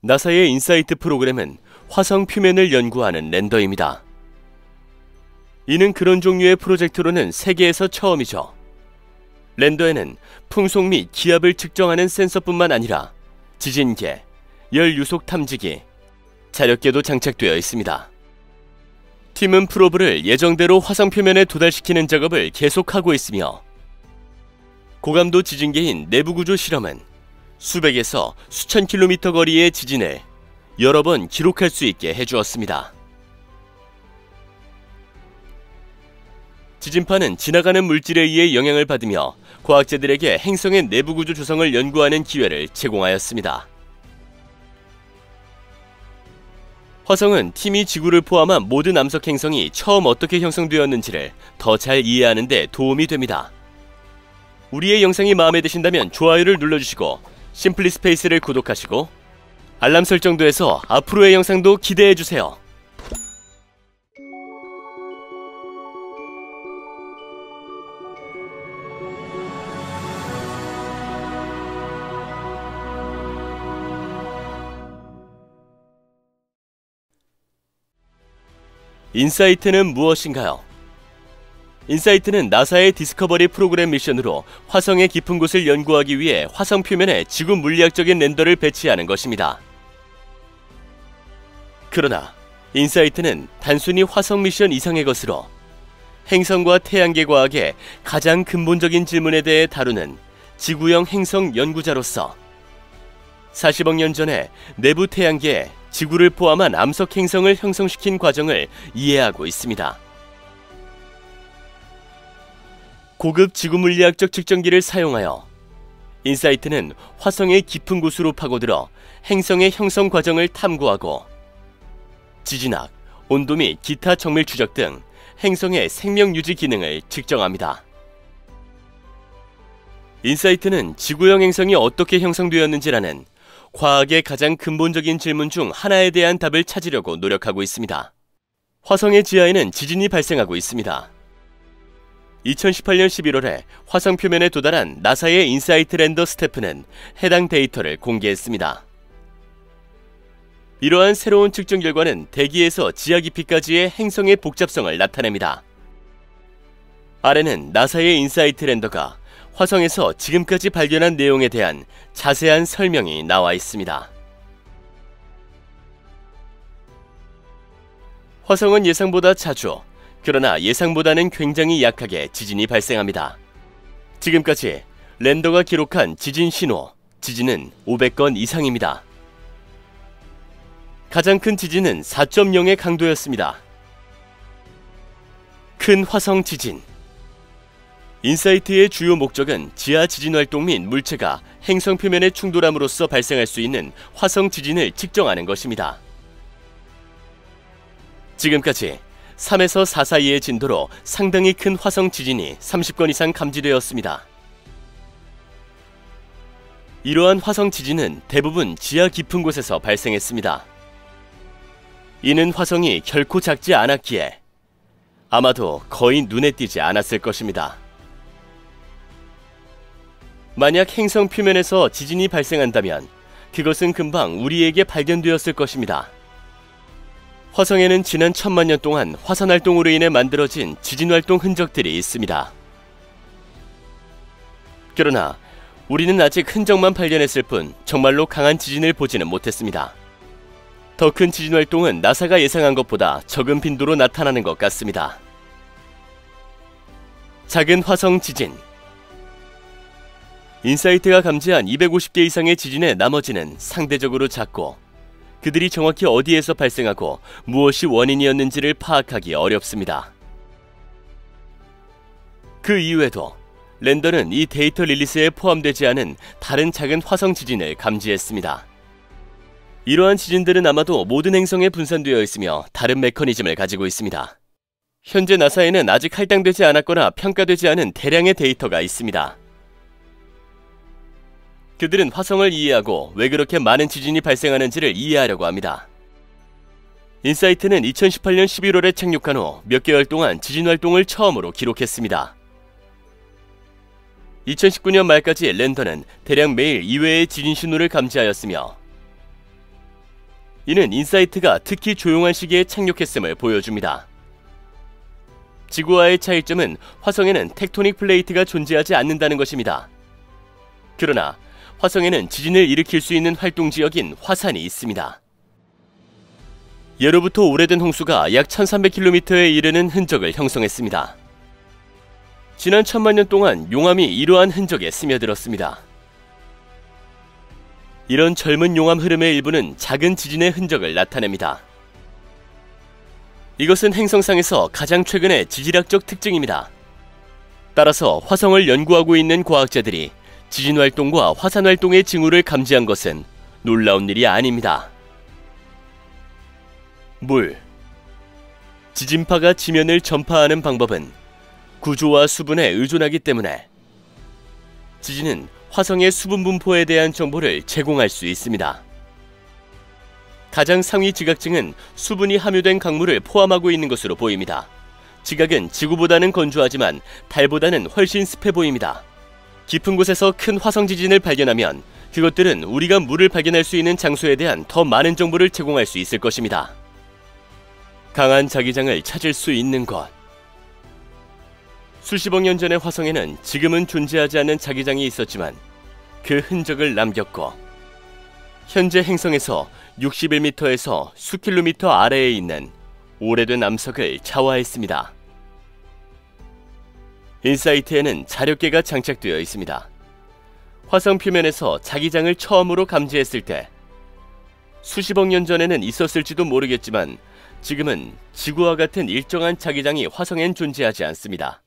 나사의 인사이트 프로그램은 화성 표면을 연구하는 랜더입니다. 이는 그런 종류의 프로젝트로는 세계에서 처음이죠. 랜더에는 풍속 및 기압을 측정하는 센서뿐만 아니라 지진계, 열유속 탐지기, 자력계도 장착되어 있습니다. 팀은 프로브를 예정대로 화성 표면에 도달시키는 작업을 계속하고 있으며 고감도 지진계인 내부구조 실험은 수백에서 수천 킬로미터 거리의 지진을 여러 번 기록할 수 있게 해주었습니다. 지진파는 지나가는 물질에 의해 영향을 받으며 과학자들에게 행성의 내부구조 조성을 연구하는 기회를 제공하였습니다. 화성은 팀이 지구를 포함한 모든 암석 행성이 처음 어떻게 형성되었는지를 더 잘 이해하는 데 도움이 됩니다. 우리의 영상이 마음에 드신다면 좋아요를 눌러주시고 심플리스페이스를 구독하시고 알람 설정도 해서 앞으로의 영상도 기대해주세요. 인사이트는 무엇인가요? 인사이트는 나사의 디스커버리 프로그램 미션으로 화성의 깊은 곳을 연구하기 위해 화성 표면에 지구 물리학적인 랜더를 배치하는 것입니다. 그러나 인사이트는 단순히 화성 미션 이상의 것으로 행성과 태양계 과학의 가장 근본적인 질문에 대해 다루는 지구형 행성 연구자로서 40억 년 전에 내부 태양계에 지구를 포함한 암석 행성을 형성시킨 과정을 이해하고 있습니다. 고급 지구물리학적 측정기를 사용하여 인사이트는 화성의 깊은 곳으로 파고들어 행성의 형성 과정을 탐구하고 지진학, 온도 및 기타 정밀 추적 등 행성의 생명 유지 기능을 측정합니다. 인사이트는 지구형 행성이 어떻게 형성되었는지라는 과학의 가장 근본적인 질문 중 하나에 대한 답을 찾으려고 노력하고 있습니다. 화성의 지하에는 지진이 발생하고 있습니다. 2018년 11월에 화성 표면에 도달한 나사의 인사이트 랜더 스태프는 해당 데이터를 공개했습니다. 이러한 새로운 측정 결과는 대기에서 지하 깊이까지의 행성의 복잡성을 나타냅니다. 아래는 나사의 인사이트 랜더가 화성에서 지금까지 발견한 내용에 대한 자세한 설명이 나와 있습니다. 화성은 예상보다 자주, 그러나 예상보다는 굉장히 약하게 지진이 발생합니다. 지금까지 랜더가 기록한 지진 신호, 지진은 500건 이상입니다. 가장 큰 지진은 4.0의 강도였습니다. 큰 화성 지진. 인사이트의 주요 목적은 지하 지진 활동 및 물체가 행성 표면에 충돌함으로써 발생할 수 있는 화성 지진을 측정하는 것입니다. 지금까지 3에서 4 사이의 진도로 상당히 큰 화성 지진이 30건 이상 감지되었습니다. 이러한 화성 지진은 대부분 지하 깊은 곳에서 발생했습니다. 이는 화성이 결코 작지 않았기에 아마도 거의 눈에 띄지 않았을 것입니다. 만약 행성 표면에서 지진이 발생한다면 그것은 금방 우리에게 발견되었을 것입니다. 화성에는 지난 1000만 년 동안 화산 활동으로 인해 만들어진 지진 활동 흔적들이 있습니다. 그러나 우리는 아직 흔적만 발견했을 뿐 정말로 강한 지진을 보지는 못했습니다. 더 큰 지진 활동은 나사가 예상한 것보다 적은 빈도로 나타나는 것 같습니다. 작은 화성 지진. 인사이트가 감지한 250개 이상의 지진의 나머지는 상대적으로 작고 그들이 정확히 어디에서 발생하고 무엇이 원인이었는지를 파악하기 어렵습니다. 그 이외에도 랜더는 이 데이터 릴리스에 포함되지 않은 다른 작은 화성 지진을 감지했습니다. 이러한 지진들은 아마도 모든 행성에 분산되어 있으며 다른 메커니즘을 가지고 있습니다. 현재 나사에는 아직 할당되지 않았거나 평가되지 않은 대량의 데이터가 있습니다. 그들은 화성을 이해하고 왜 그렇게 많은 지진이 발생하는지를 이해하려고 합니다. 인사이트는 2018년 11월에 착륙한 후 몇 개월 동안 지진 활동을 처음으로 기록했습니다. 2019년 말까지 랜더는 대략 매일 이외의 지진 신호를 감지하였으며 이는 인사이트가 특히 조용한 시기에 착륙했음을 보여줍니다. 지구와의 차이점은 화성에는 텍토닉 플레이트가 존재하지 않는다는 것입니다. 그러나 화성에는 지진을 일으킬 수 있는 활동 지역인 화산이 있습니다. 예로부터 오래된 홍수가 약 1300km에 이르는 흔적을 형성했습니다. 지난 1000만 년 동안 용암이 이러한 흔적에 스며들었습니다. 이런 젊은 용암 흐름의 일부는 작은 지진의 흔적을 나타냅니다. 이것은 행성상에서 가장 최근의 지질학적 특징입니다. 따라서 화성을 연구하고 있는 과학자들이 지진 활동과 화산 활동의 징후를 감지한 것은 놀라운 일이 아닙니다. 물. 지진파가 지면을 전파하는 방법은 구조와 수분에 의존하기 때문에 지진은 화성의 수분 분포에 대한 정보를 제공할 수 있습니다. 가장 상위 지각층은 수분이 함유된 강물을 포함하고 있는 것으로 보입니다. 지각은 지구보다는 건조하지만 달보다는 훨씬 습해 보입니다. 깊은 곳에서 큰 화성 지진을 발견하면 그것들은 우리가 물을 발견할 수 있는 장소에 대한 더 많은 정보를 제공할 수 있을 것입니다. 강한 자기장을 찾을 수 있는 것. 수십억 년 전의 화성에는 지금은 존재하지 않는 자기장이 있었지만 그 흔적을 남겼고 현재 행성에서 61m에서 수킬로미터 아래에 있는 오래된 암석을 자화했습니다. 인사이트에는 자력계가 장착되어 있습니다. 화성 표면에서 자기장을 처음으로 감지했을 때 수십억 년 전에는 있었을지도 모르겠지만 지금은 지구와 같은 일정한 자기장이 화성엔 존재하지 않습니다.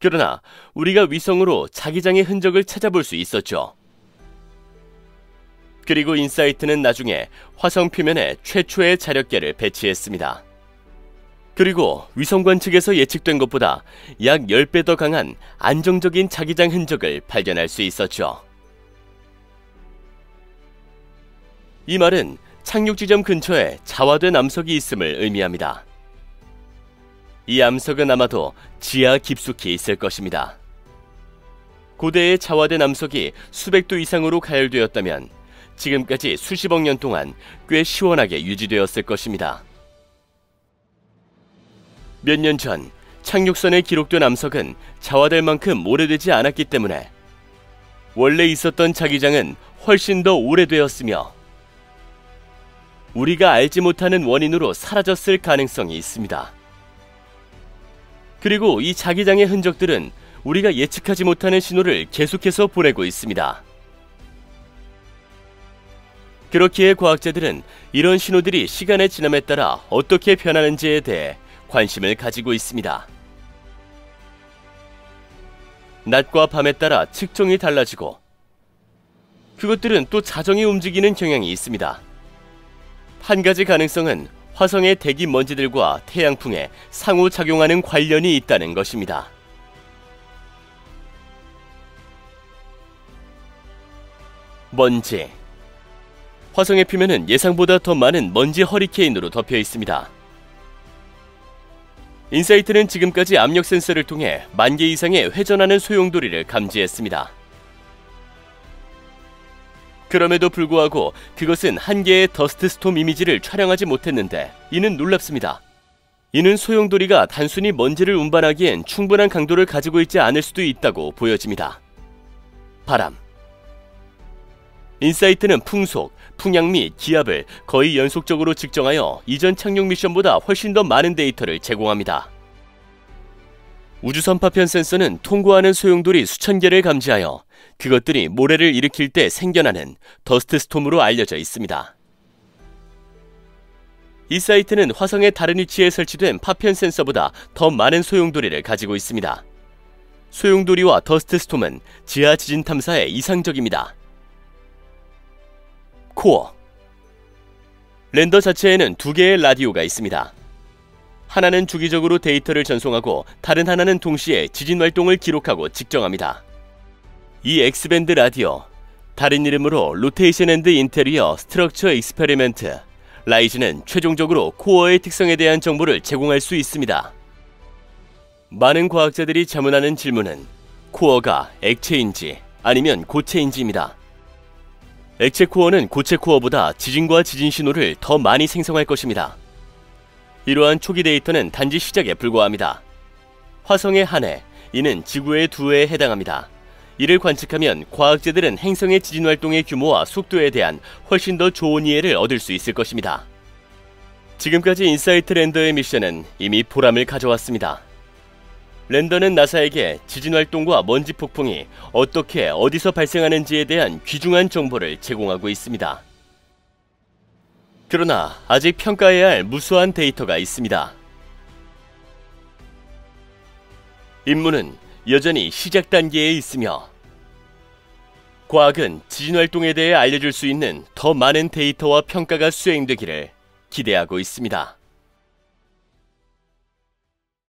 그러나 우리가 위성으로 자기장의 흔적을 찾아볼 수 있었죠. 그리고 인사이트는 나중에 화성 표면에 최초의 자력계를 배치했습니다. 그리고 위성관 측에서 예측된 것보다 약 10배 더 강한 안정적인 자기장 흔적을 발견할 수 있었죠. 이 말은 착륙 지점 근처에 자화된 암석이 있음을 의미합니다. 이 암석은 아마도 지하 깊숙이 있을 것입니다. 고대의 자화된 암석이 수백 도 이상으로 가열되었다면 지금까지 수십억 년 동안 꽤 시원하게 유지되었을 것입니다. 몇 년 전 착륙선에 기록된 암석은 자화될 만큼 오래되지 않았기 때문에 원래 있었던 자기장은 훨씬 더 오래되었으며 우리가 알지 못하는 원인으로 사라졌을 가능성이 있습니다. 그리고 이 자기장의 흔적들은 우리가 예측하지 못하는 신호를 계속해서 보내고 있습니다. 그렇기에 과학자들은 이런 신호들이 시간의 지남에 따라 어떻게 변하는지에 대해 관심을 가지고 있습니다. 낮과 밤에 따라 측정이 달라지고 그것들은 또 자정이 움직이는 경향이 있습니다. 한 가지 가능성은 화성의 대기 먼지들과 태양풍에 상호작용하는 관련이 있다는 것입니다. 먼지. 화성의 표면은 예상보다 더 많은 먼지 허리케인으로 덮여 있습니다. 인사이트는 지금까지 압력 센서를 통해 10,000개 이상의 회전하는 소용돌이를 감지했습니다. 그럼에도 불구하고 그것은 한 개의 더스트 스톰 이미지를 촬영하지 못했는데 이는 놀랍습니다. 이는 소용돌이가 단순히 먼지를 운반하기엔 충분한 강도를 가지고 있지 않을 수도 있다고 보여집니다. 바람. 인사이트는 풍속, 풍향 및 기압을 거의 연속적으로 측정하여 이전 착륙 미션보다 훨씬 더 많은 데이터를 제공합니다. 우주선 파편 센서는 통과하는 소용돌이 수천 개를 감지하여 그것들이 모래를 일으킬 때 생겨나는 더스트 스톰으로 알려져 있습니다. 이 사이트는 화성의 다른 위치에 설치된 파편 센서보다 더 많은 소용돌이를 가지고 있습니다. 소용돌이와 더스트 스톰은 지하 지진 탐사에 이상적입니다. 코어. 랜더 자체에는 2개의 라디오가 있습니다. 하나는 주기적으로 데이터를 전송하고 다른 하나는 동시에 지진 활동을 기록하고 측정합니다. 이 X밴드 라디오, 다른 이름으로 로테이션 앤드 인테리어 스트럭처 익스페리멘트, 라이즈는 최종적으로 코어의 특성에 대한 정보를 제공할 수 있습니다. 많은 과학자들이 자문하는 질문은 코어가 액체인지 아니면 고체인지입니다. 액체 코어는 고체 코어보다 지진과 지진 신호를 더 많이 생성할 것입니다. 이러한 초기 데이터는 단지 시작에 불과합니다. 화성의 한 해, 이는 지구의 2회에 해당합니다. 이를 관측하면 과학자들은 행성의 지진 활동의 규모와 속도에 대한 훨씬 더 좋은 이해를 얻을 수 있을 것입니다. 지금까지 인사이트 랜더의 미션은 이미 보람을 가져왔습니다. 랜더는 나사에게 지진 활동과 먼지 폭풍이 어떻게 어디서 발생하는지에 대한 귀중한 정보를 제공하고 있습니다. 그러나 아직 평가해야 할 무수한 데이터가 있습니다. 임무는 여전히 시작 단계에 있으며 과학은 지진 활동에 대해 알려줄 수 있는 더 많은 데이터와 평가가 수행되기를 기대하고 있습니다.